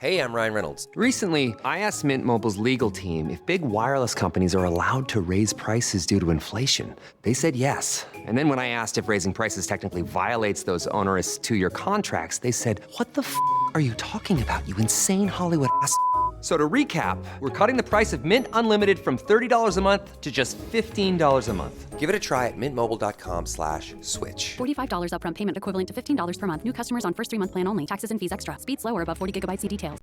Hey, I'm Ryan Reynolds. Recently, I asked Mint Mobile's legal team if big wireless companies are allowed to raise prices due to inflation. They said yes. And then when I asked if raising prices technically violates those onerous two-year contracts, they said, "What the f*** are you talking about, you insane Hollywood ass f- So to recap, we're cutting the price of Mint Unlimited from $30 a month to just $15 a month. Give it a try at mintmobile.com/switch. $45 upfront payment equivalent to $15 per month. New customers on first 3-month plan only. Taxes and fees extra. Speed slower above 40 gigabytes. See details.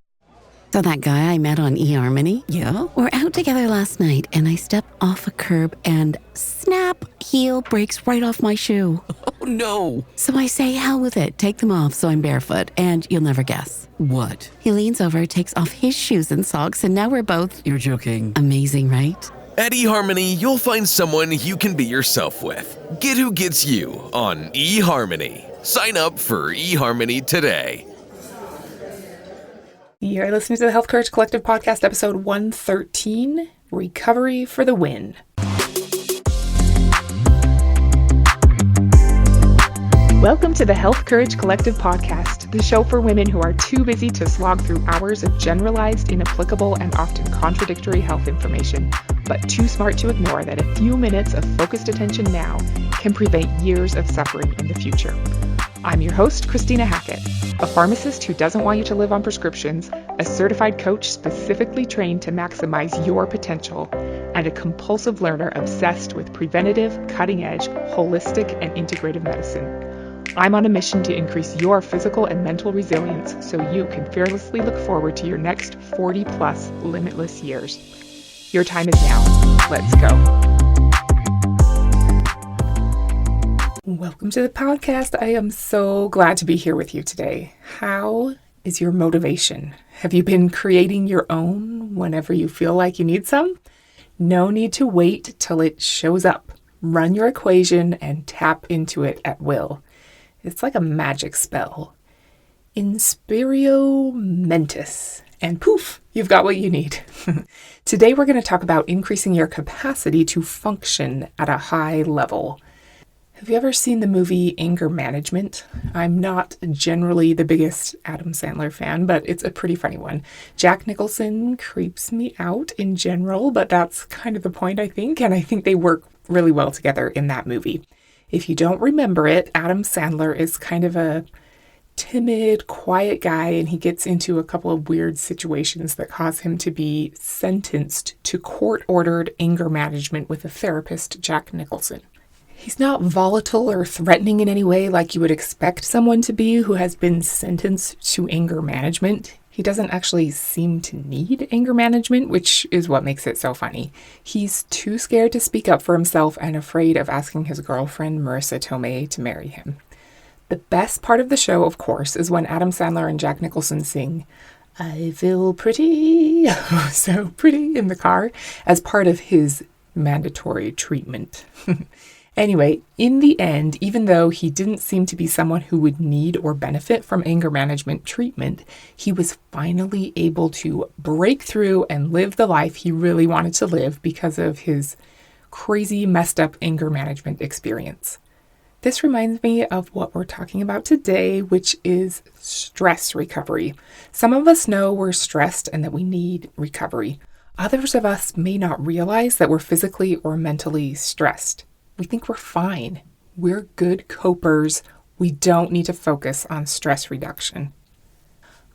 So that guy I met on eHarmony? Yeah. We're out together last night and I step off a curb and snap, heel breaks right off my shoe. Oh, no. So I say, hell with it. Take them off so I'm barefoot. And you'll never guess. What? He leans over, takes off his shoes and socks, and now we're both... You're joking. Amazing, right? At eHarmony, you'll find someone you can be yourself with. Get who gets you on eHarmony. Sign up for eHarmony today. You're listening to the Health Courage Collective podcast, episode 113, Recovery for the Win. Welcome to the Health Courage Collective podcast, the show for women who are too busy to slog through hours of generalized, inapplicable, and often contradictory health information, but too smart to ignore that a few minutes of focused attention now can prevent years of suffering in the future. I'm your host, Christina Hackett, a pharmacist who doesn't want you to live on prescriptions, a certified coach specifically trained to maximize your potential, and a compulsive learner obsessed with preventative, cutting-edge, holistic, and integrative medicine. I'm on a mission to increase your physical and mental resilience so you can fearlessly look forward to your next 40-plus limitless years. Your time is now. Let's go. Welcome to the podcast. I am so glad to be here with you today. How is your motivation? Have you been creating your own whenever you feel like you need some? No need to wait till it shows up. Run your equation and tap into it at will. It's like a magic spell. Inspirio mentis. And poof, you've got what you need. Today we're going to talk about increasing your capacity to function at a high level. Have you ever seen the movie Anger Management? I'm not generally the biggest Adam Sandler fan, but it's a pretty funny one. Jack Nicholson creeps me out in general, but that's kind of the point, I think, and I think they work really well together in that movie. If you don't remember it, Adam Sandler is kind of a timid, quiet guy, and he gets into a couple of weird situations that cause him to be sentenced to court-ordered anger management with a therapist, Jack Nicholson. He's not volatile or threatening in any way like you would expect someone to be who has been sentenced to anger management. He doesn't actually seem to need anger management, which is what makes it so funny. He's too scared to speak up for himself and afraid of asking his girlfriend, Marissa Tomei, to marry him. The best part of the show, of course, is when Adam Sandler and Jack Nicholson sing, "I feel pretty, so pretty" in the car as part of his mandatory treatment. Anyway, in the end, even though he didn't seem to be someone who would need or benefit from anger management treatment, he was finally able to break through and live the life he really wanted to live because of his crazy, messed up anger management experience. This reminds me of what we're talking about today, which is stress recovery. Some of us know we're stressed and that we need recovery. Others of us may not realize that we're physically or mentally stressed. We think we're fine. We're good copers. We don't need to focus on stress reduction.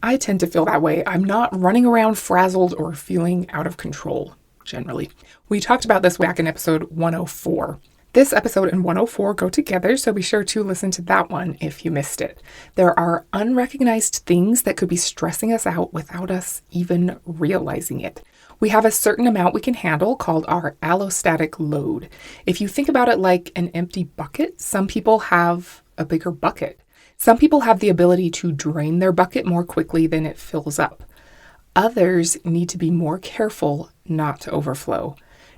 I tend to feel that way. I'm not running around frazzled or feeling out of control, generally. We talked about this back in episode 104. This episode and 104 go together, so be sure to listen to that one if you missed it. There are unrecognized things that could be stressing us out without us even realizing it. We have a certain amount we can handle called our allostatic load. If you think about it like an empty bucket, some people have a bigger bucket. Some people have the ability to drain their bucket more quickly than it fills up. Others need to be more careful not to overflow.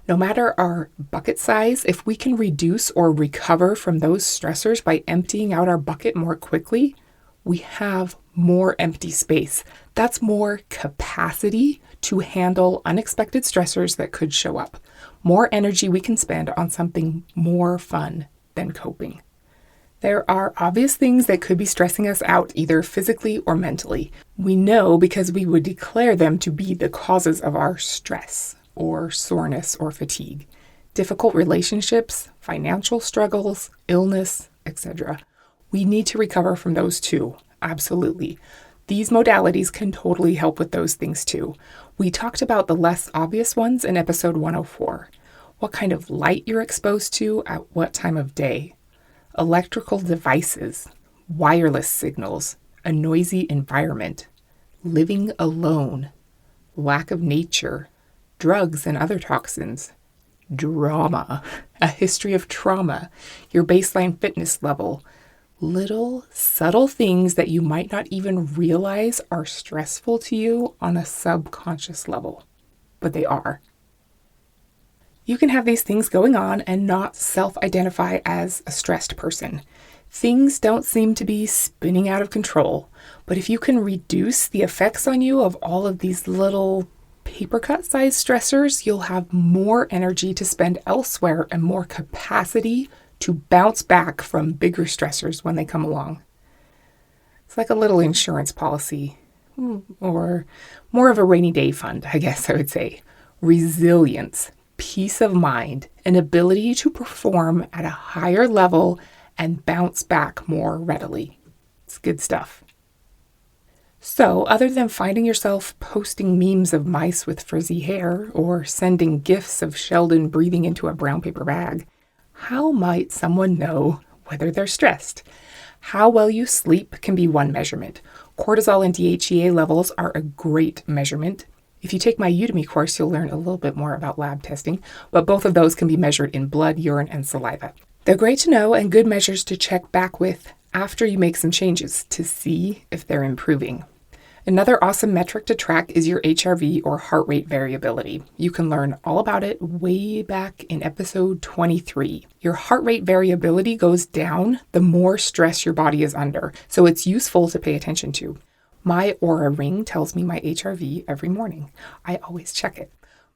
No matter our bucket size, if we can reduce or recover from those stressors by emptying out our bucket more quickly, we have more empty space. That's more capacity to handle unexpected stressors that could show up. More energy we can spend on something more fun than coping. There are obvious things that could be stressing us out, either physically or mentally. We know because we would declare them to be the causes of our stress or soreness or fatigue. Difficult relationships, financial struggles, illness, etc. We need to recover from those too, absolutely. These modalities can totally help with those things too. We talked about the less obvious ones in episode 104. What kind of light you're exposed to at what time of day. Electrical devices, wireless signals, a noisy environment, living alone, lack of nature, drugs and other toxins, drama, a history of trauma, your baseline fitness level, little subtle things that you might not even realize are stressful to you on a subconscious level, but they are. You can have these things going on and not self-identify as a stressed person. Things don't seem to be spinning out of control, but if you can reduce the effects on you of all of these little paper cut sized stressors, you'll have more energy to spend elsewhere and more capacity to bounce back from bigger stressors when they come along. It's like a little insurance policy, or more of a rainy day fund, I guess I would say. Resilience, peace of mind, an ability to perform at a higher level and bounce back more readily. It's good stuff. So, other than finding yourself posting memes of mice with frizzy hair or sending gifs of Sheldon breathing into a brown paper bag, how might someone know whether they're stressed? How well you sleep can be one measurement. Cortisol and DHEA levels are a great measurement. If you take my Udemy course, you'll learn a little bit more about lab testing, but both of those can be measured in blood, urine, and saliva. They're great to know and good measures to check back with after you make some changes to see if they're improving. Another awesome metric to track is your HRV or heart rate variability. You can learn all about it way back in episode 23. Your heart rate variability goes down the more stress your body is under, so it's useful to pay attention to. My Oura Ring tells me my HRV every morning. I always check it.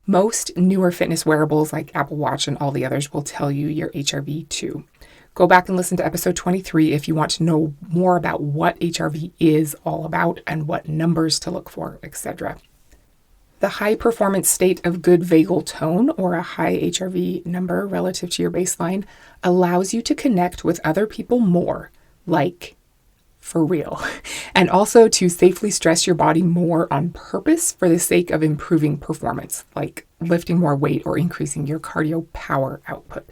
Most newer fitness wearables like Apple Watch and all the others will tell you your HRV too. Go back and listen to episode 23 if you want to know more about what HRV is all about and what numbers to look for, etc. The high performance state of good vagal tone, or a high HRV number relative to your baseline, allows you to connect with other people more, like for real, and also to safely stress your body more on purpose for the sake of improving performance, like lifting more weight or increasing your cardio power output.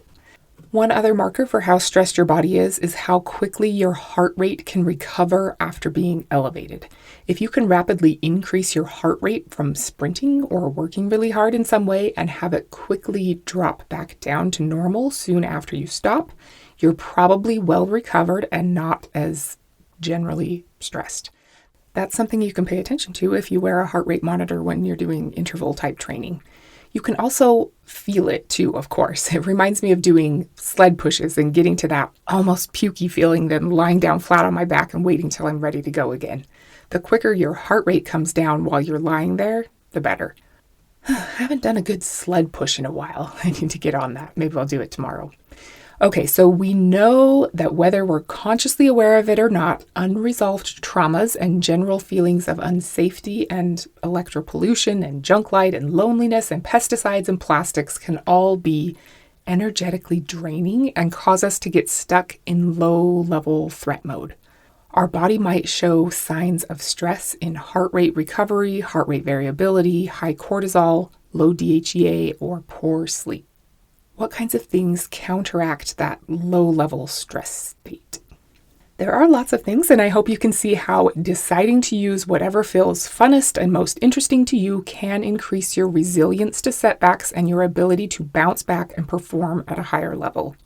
One other marker for how stressed your body is how quickly your heart rate can recover after being elevated. If you can rapidly increase your heart rate from sprinting or working really hard in some way and have it quickly drop back down to normal soon after you stop, you're probably well recovered and not as generally stressed. That's something you can pay attention to if you wear a heart rate monitor when you're doing interval type training. You can also feel it too, of course. It reminds me of doing sled pushes and getting to that almost pukey feeling, then lying down flat on my back and waiting till I'm ready to go again. The quicker your heart rate comes down while you're lying there, the better. I haven't done a good sled push in a while. I need to get on that. Maybe I'll do it tomorrow. Okay, so we know that whether we're consciously aware of it or not, unresolved traumas and general feelings of unsafety and electropollution and junk light and loneliness and pesticides and plastics can all be energetically draining and cause us to get stuck in low-level threat mode. Our body might show signs of stress in heart rate recovery, heart rate variability, high cortisol, low DHEA, or poor sleep. What kinds of things counteract that low-level stress state? There are lots of things, and I hope you can see how deciding to use whatever feels funnest and most interesting to you can increase your resilience to setbacks and your ability to bounce back and perform at a higher level.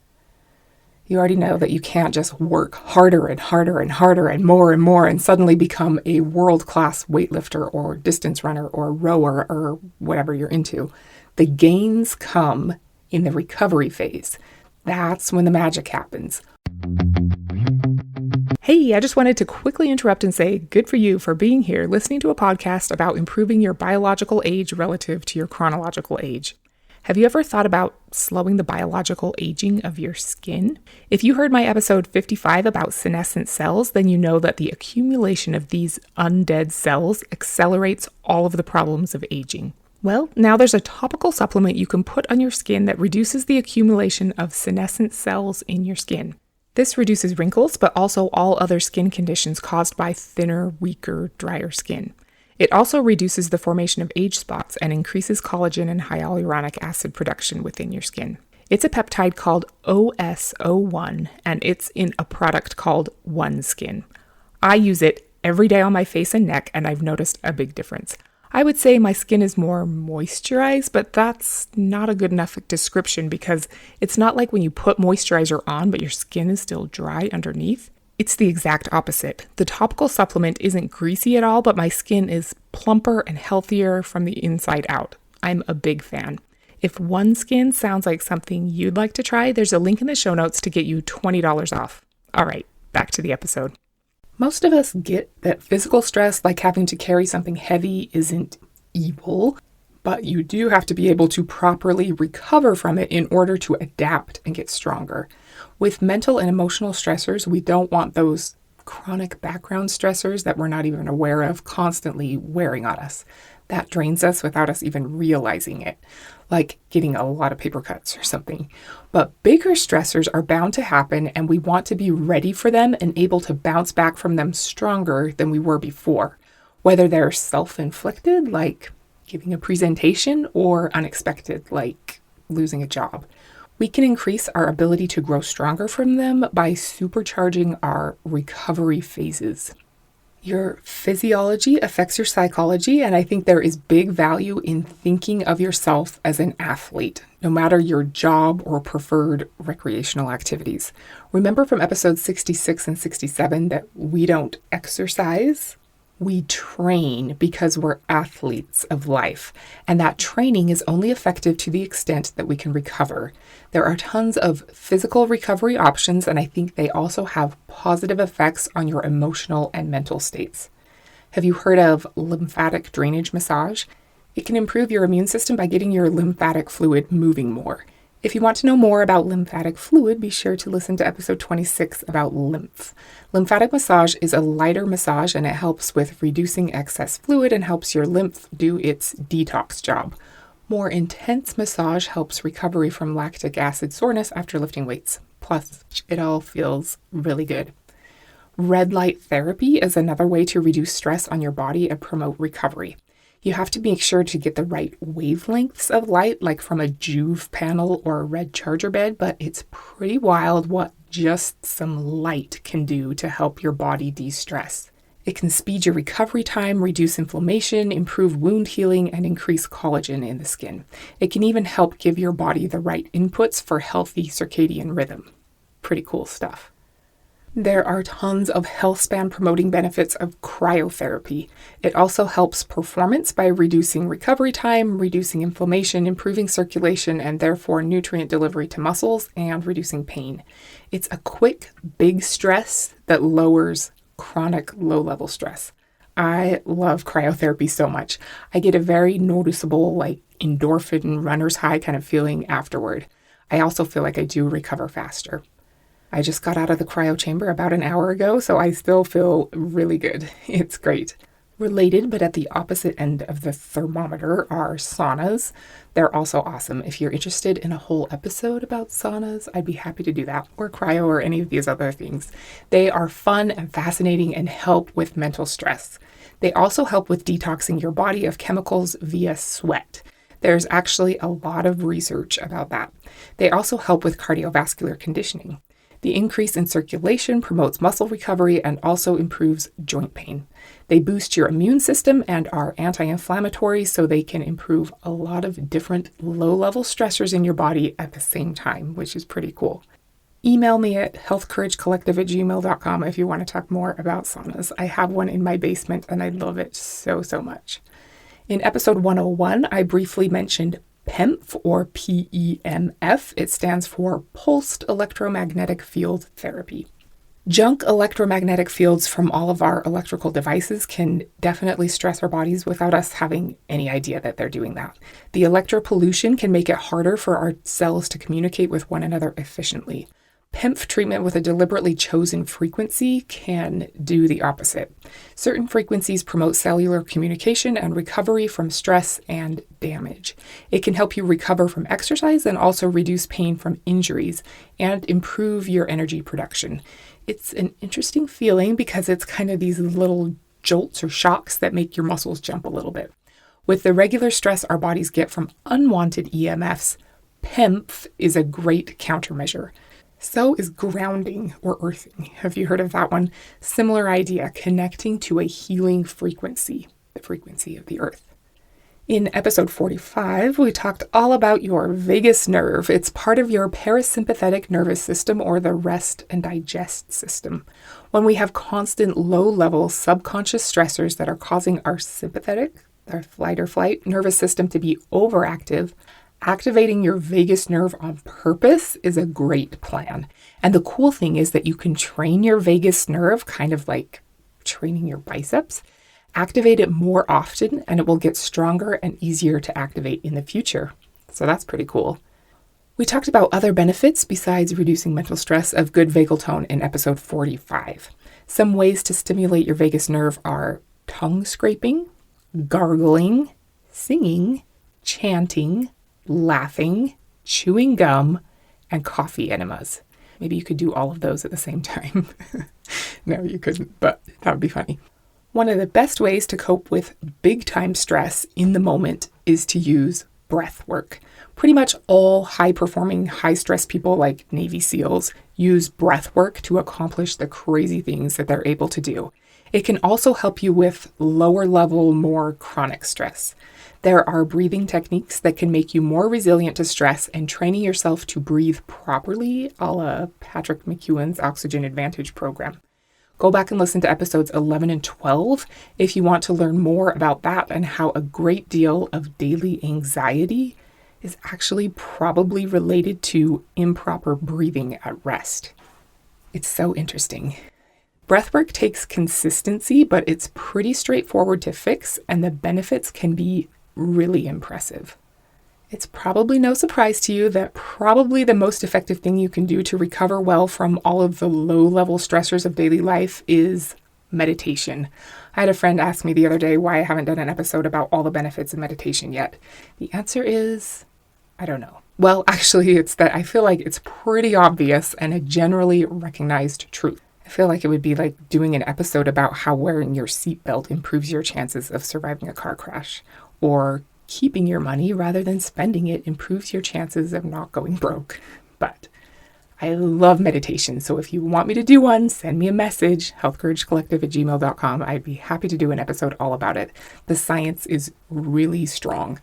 You already know that you can't just work harder and harder and harder and more and suddenly become a world-class weightlifter or distance runner or rower or whatever you're into. The gains come in the recovery phase. That's when the magic happens. Hey, I just wanted to quickly interrupt and say good for you for being here listening to a podcast about improving your biological age relative to your chronological age. Have you ever thought about slowing the biological aging of your skin? If you heard my episode 55 about senescent cells, then you know that the accumulation of these undead cells accelerates all of the problems of aging. Well, now there's a topical supplement you can put on your skin that reduces the accumulation of senescent cells in your skin. This reduces wrinkles, but also all other skin conditions caused by thinner, weaker, drier skin. It also reduces the formation of age spots and increases collagen and hyaluronic acid production within your skin. It's a peptide called OS01, and it's in a product called OneSkin. I use it every day on my face and neck, and I've noticed a big difference. I would say my skin is more moisturized, but that's not a good enough description because it's not like when you put moisturizer on, but your skin is still dry underneath. It's the exact opposite. The topical supplement isn't greasy at all, but my skin is plumper and healthier from the inside out. I'm a big fan. If OneSkin sounds like something you'd like to try, there's a link in the show notes to get you $20 off. All right, back to the episode. Most of us get that physical stress, like having to carry something heavy, isn't evil, but you do have to be able to properly recover from it in order to adapt and get stronger. With mental and emotional stressors, we don't want those chronic background stressors that we're not even aware of constantly wearing on us. That drains us without us even realizing it, like getting a lot of paper cuts or something. But bigger stressors are bound to happen, and we want to be ready for them and able to bounce back from them stronger than we were before, whether they're self-inflicted, like giving a presentation, or unexpected, like losing a job. We can increase our ability to grow stronger from them by supercharging our recovery phases. Your physiology affects your psychology, and I think there is big value in thinking of yourself as an athlete, no matter your job or preferred recreational activities. Remember from episodes 66 and 67 that we don't exercise. We train because we're athletes of life, and that training is only effective to the extent that we can recover. There are tons of physical recovery options, and I think they also have positive effects on your emotional and mental states. Have you heard of lymphatic drainage massage? It can improve your immune system by getting your lymphatic fluid moving more. If you want to know more about lymphatic fluid, be sure to listen to episode 26 about lymph. Lymphatic massage is a lighter massage, and it helps with reducing excess fluid and helps your lymph do its detox job. More intense massage helps recovery from lactic acid soreness after lifting weights. Plus, it all feels really good. Red light therapy is another way to reduce stress on your body and promote recovery. You have to make sure to get the right wavelengths of light, like from a Juve panel or a red charger bed, but it's pretty wild what just some light can do to help your body de-stress. It can speed your recovery time, reduce inflammation, improve wound healing, and increase collagen in the skin. It can even help give your body the right inputs for healthy circadian rhythm. Pretty cool stuff. There are tons of health span promoting benefits of cryotherapy. It also helps performance by reducing recovery time, reducing inflammation, improving circulation, and therefore nutrient delivery to muscles, and reducing pain. It's a quick, big stress that lowers chronic low-level stress. I love cryotherapy so much. I get a very noticeable, endorphin runner's high kind of feeling afterward. I also feel like I do recover faster. I just got out of the cryo chamber about an hour ago, so I still feel really good. It's great. Related, but at the opposite end of the thermometer, are saunas. They're also awesome. If you're interested in a whole episode about saunas, I'd be happy to do that, or cryo, or any of these other things. They are fun and fascinating and help with mental stress. They also help with detoxing your body of chemicals via sweat. There's actually a lot of research about that. They also help with cardiovascular conditioning. The increase in circulation promotes muscle recovery and also improves joint pain. They boost your immune system and are anti-inflammatory, so they can improve a lot of different low-level stressors in your body at the same time, which is pretty cool. Email me at healthcouragecollective@gmail.com if you want to talk more about saunas. I have one in my basement and I love it so much. In episode 101, I briefly mentioned PEMF, or PEMF. It stands for Pulsed Electromagnetic Field Therapy. Junk electromagnetic fields from all of our electrical devices can definitely stress our bodies without us having any idea that they're doing that. The electropollution can make it harder for our cells to communicate with one another efficiently. PEMF treatment with a deliberately chosen frequency can do the opposite. Certain frequencies promote cellular communication and recovery from stress and damage. It can help you recover from exercise and also reduce pain from injuries and improve your energy production. It's an interesting feeling because it's kind of these little jolts or shocks that make your muscles jump a little bit. With the regular stress our bodies get from unwanted EMFs, PEMF is a great countermeasure. So is grounding or earthing. Have you heard of that one? Similar idea, connecting to a healing frequency, the frequency of the earth. In episode 45, we talked all about your vagus nerve. It's part of your parasympathetic nervous system or the rest and digest system. When we have constant low-level subconscious stressors that are causing our sympathetic, our flight or flight nervous system to be overactive, activating your vagus nerve on purpose is a great plan. And the cool thing is that you can train your vagus nerve, kind of like training your biceps, activate it more often, and it will get stronger and easier to activate in the future. So that's pretty cool. We talked about other benefits besides reducing mental stress of good vagal tone in episode 45. Some ways to stimulate your vagus nerve are tongue scraping, gargling, singing, chanting, laughing, chewing gum, and coffee enemas. Maybe you could do all of those at the same time. No, you couldn't, but that would be funny. One of the best ways to cope with big time stress in the moment is to use breath work. Pretty much all high performing, high stress people like Navy SEALs use breath work to accomplish the crazy things that they're able to do. It can also help you with lower level, more chronic stress. There are breathing techniques that can make you more resilient to stress, and training yourself to breathe properly, a la Patrick McEwen's Oxygen Advantage program. Go back and listen to episodes 11 and 12 if you want to learn more about that and how a great deal of daily anxiety is actually probably related to improper breathing at rest. It's so interesting. Breathwork takes consistency, but it's pretty straightforward to fix, and the benefits can be really impressive. It's probably no surprise to you that probably the most effective thing you can do to recover well from all of the low-level stressors of daily life is meditation. I had a friend ask me the other day why I haven't done an episode about all the benefits of meditation yet. The answer is, I don't know. Well, actually, it's that I feel like it's pretty obvious and a generally recognized truth. I feel like it would be like doing an episode about how wearing your seatbelt improves your chances of surviving a car crash, or keeping your money rather than spending it improves your chances of not going broke. But I love meditation, so if you want me to do one, send me a message, healthcouragecollective@gmail.com. I'd be happy to do an episode all about it. The science is really strong.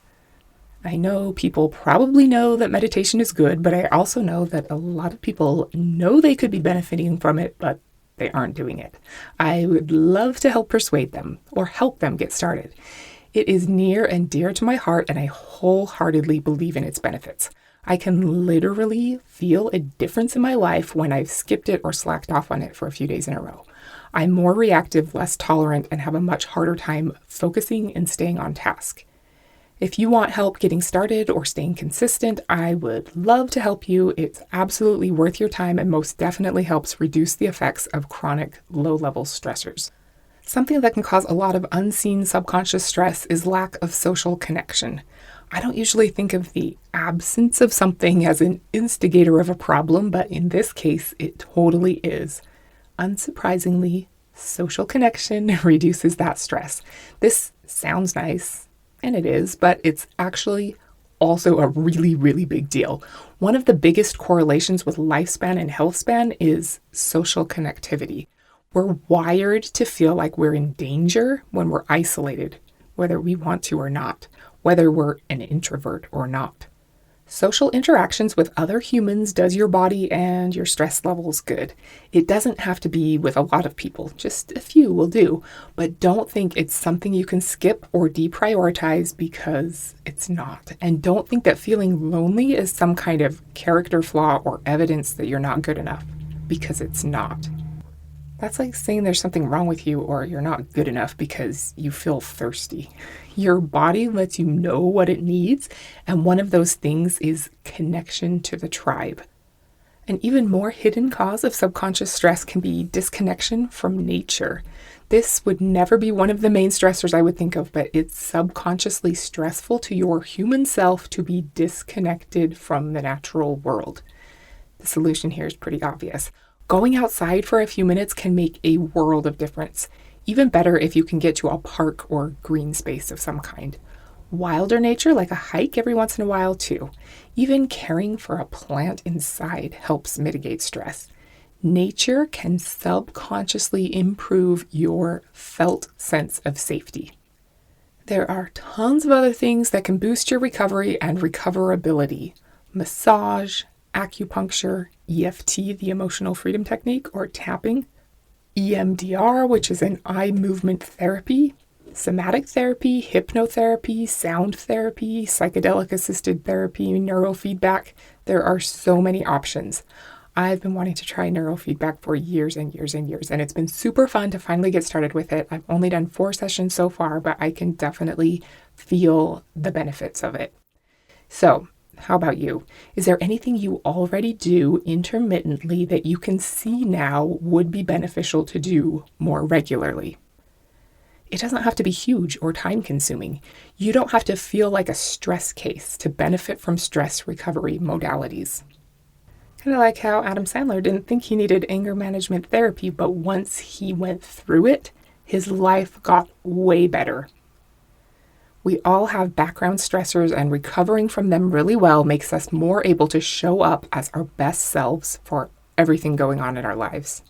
I know people probably know that meditation is good, but I also know that a lot of people know they could be benefiting from it, but they aren't doing it. I would love to help persuade them or help them get started. It is near and dear to my heart, and I wholeheartedly believe in its benefits. I can literally feel a difference in my life when I've skipped it or slacked off on it for a few days in a row. I'm more reactive, less tolerant, and have a much harder time focusing and staying on task. If you want help getting started or staying consistent, I would love to help you. It's absolutely worth your time and most definitely helps reduce the effects of chronic low-level stressors. Something that can cause a lot of unseen subconscious stress is lack of social connection. I don't usually think of the absence of something as an instigator of a problem, but in this case, it totally is. Unsurprisingly, social connection reduces that stress. This sounds nice, and it is, but it's actually also a really, really big deal. One of the biggest correlations with lifespan and health span is social connectivity. We're wired to feel like we're in danger when we're isolated, whether we want to or not, whether we're an introvert or not. Social interactions with other humans does your body and your stress levels good. It doesn't have to be with a lot of people, just a few will do, but don't think it's something you can skip or deprioritize because it's not. And don't think that feeling lonely is some kind of character flaw or evidence that you're not good enough, because it's not. That's like saying there's something wrong with you or you're not good enough because you feel thirsty. Your body lets you know what it needs, and one of those things is connection to the tribe. An even more hidden cause of subconscious stress can be disconnection from nature. This would never be one of the main stressors I would think of, but it's subconsciously stressful to your human self to be disconnected from the natural world. The solution here is pretty obvious. Going outside for a few minutes can make a world of difference. Even better if you can get to a park or green space of some kind. Wilder nature, like a hike every once in a while too. Even caring for a plant inside helps mitigate stress. Nature can subconsciously improve your felt sense of safety. There are tons of other things that can boost your recovery and recoverability. Massage, acupuncture, EFT, the emotional freedom technique, or tapping, EMDR, which is an eye movement therapy, somatic therapy, hypnotherapy, sound therapy, psychedelic-assisted therapy, neurofeedback. There are so many options. I've been wanting to try neurofeedback for years and years and years, and it's been super fun to finally get started with it. I've only done 4 sessions so far, but I can definitely feel the benefits of it. So, how about you? Is there anything you already do intermittently that you can see now would be beneficial to do more regularly? It doesn't have to be huge or time-consuming. You don't have to feel like a stress case to benefit from stress recovery modalities. Kind of like how Adam Sandler didn't think he needed anger management therapy, but once he went through it, his life got way better. We all have background stressors, and recovering from them really well makes us more able to show up as our best selves for everything going on in our lives.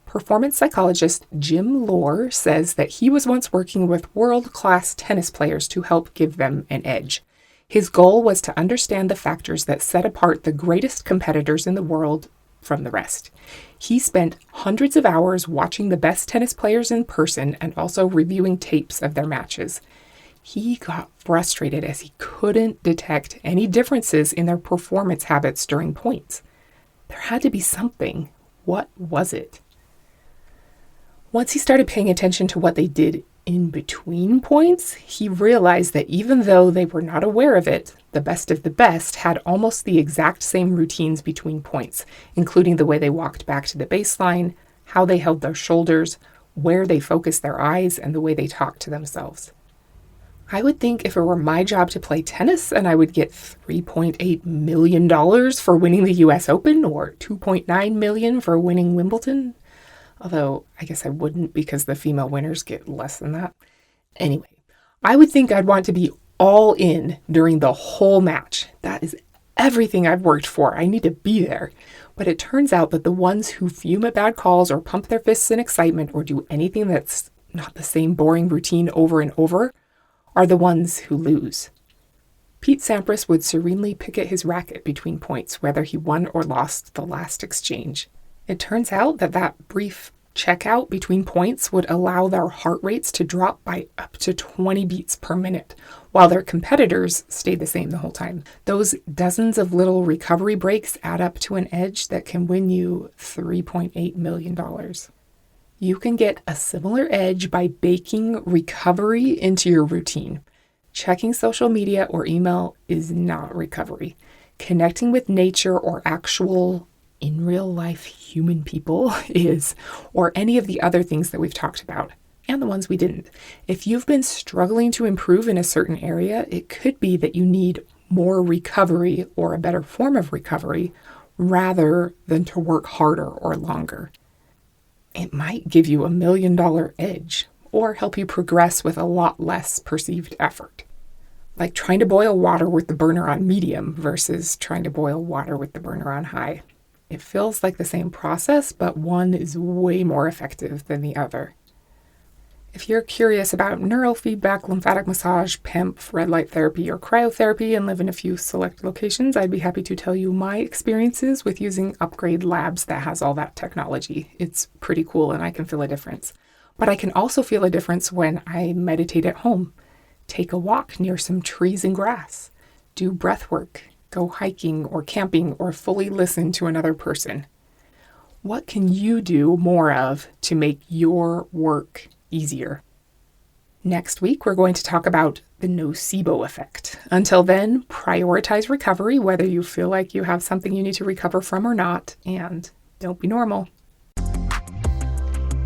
Performance psychologist Jim Lohr says that he was once working with world-class tennis players to help give them an edge. His goal was to understand the factors that set apart the greatest competitors in the world from the rest. He spent hundreds of hours watching the best tennis players in person and also reviewing tapes of their matches. He got frustrated as he couldn't detect any differences in their performance habits during points. There had to be something. What was it? Once he started paying attention to what they did in between points, he realized that even though they were not aware of it, the best of the best had almost the exact same routines between points, including the way they walked back to the baseline, how they held their shoulders, where they focused their eyes, and the way they talked to themselves. I would think if it were my job to play tennis and I would get $3.8 million for winning the US Open or $2.9 million for winning Wimbledon, although I guess I wouldn't because the female winners get less than that. Anyway, I would think I'd want to be all in during the whole match. That is everything I've worked for. I need to be there. But it turns out that the ones who fume at bad calls or pump their fists in excitement or do anything that's not the same boring routine over and over are the ones who lose. Pete Sampras would serenely pick at his racket between points, whether he won or lost the last exchange. It turns out that brief checkout between points would allow their heart rates to drop by up to 20 beats per minute, while their competitors stayed the same the whole time. Those dozens of little recovery breaks add up to an edge that can win you $3.8 million. You can get a similar edge by baking recovery into your routine. Checking social media or email is not recovery. Connecting with nature or actual, in real life, human people is, or any of the other things that we've talked about, and the ones we didn't. If you've been struggling to improve in a certain area, it could be that you need more recovery or a better form of recovery rather than to work harder or longer. It might give you $1 million edge or help you progress with a lot less perceived effort. Like trying to boil water with the burner on medium versus trying to boil water with the burner on high. It feels like the same process, but one is way more effective than the other. If you're curious about neurofeedback, lymphatic massage, PEMF, red light therapy, or cryotherapy and live in a few select locations, I'd be happy to tell you my experiences with using Upgrade Labs that has all that technology. It's pretty cool and I can feel a difference. But I can also feel a difference when I meditate at home, take a walk near some trees and grass, do breath work, go hiking or camping, or fully listen to another person. What can you do more of to make your work easier? Next week, we're going to talk about the nocebo effect. Until then, prioritize recovery, whether you feel like you have something you need to recover from or not, and don't be normal.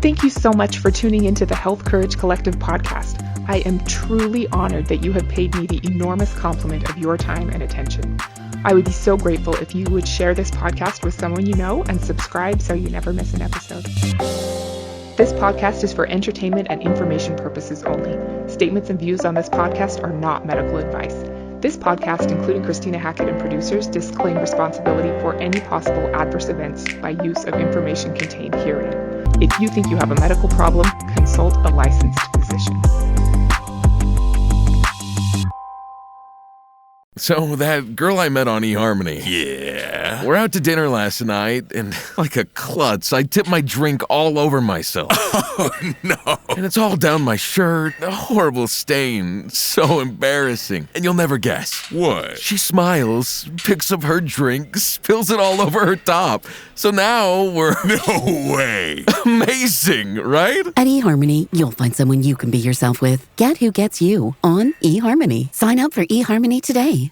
Thank you so much for tuning into the Health Courage Collective podcast. I am truly honored that you have paid me the enormous compliment of your time and attention. I would be so grateful if you would share this podcast with someone you know and subscribe so you never miss an episode. This podcast is for entertainment and information purposes only. Statements and views on this podcast are not medical advice. This podcast, including Christina Hackett and producers, disclaim responsibility for any possible adverse events by use of information contained herein. If you think you have a medical problem, consult a licensed physician. So, that girl I met on eHarmony. Yeah. We're out to dinner last night, and like a klutz, I tipped my drink all over myself. Oh, no. And it's all down my shirt. A horrible stain. So embarrassing. And you'll never guess. What? She smiles, picks up her drink, spills it all over her top. So now we're... No way. Amazing, right? At eHarmony, you'll find someone you can be yourself with. Get who gets you on eHarmony. Sign up for eHarmony today.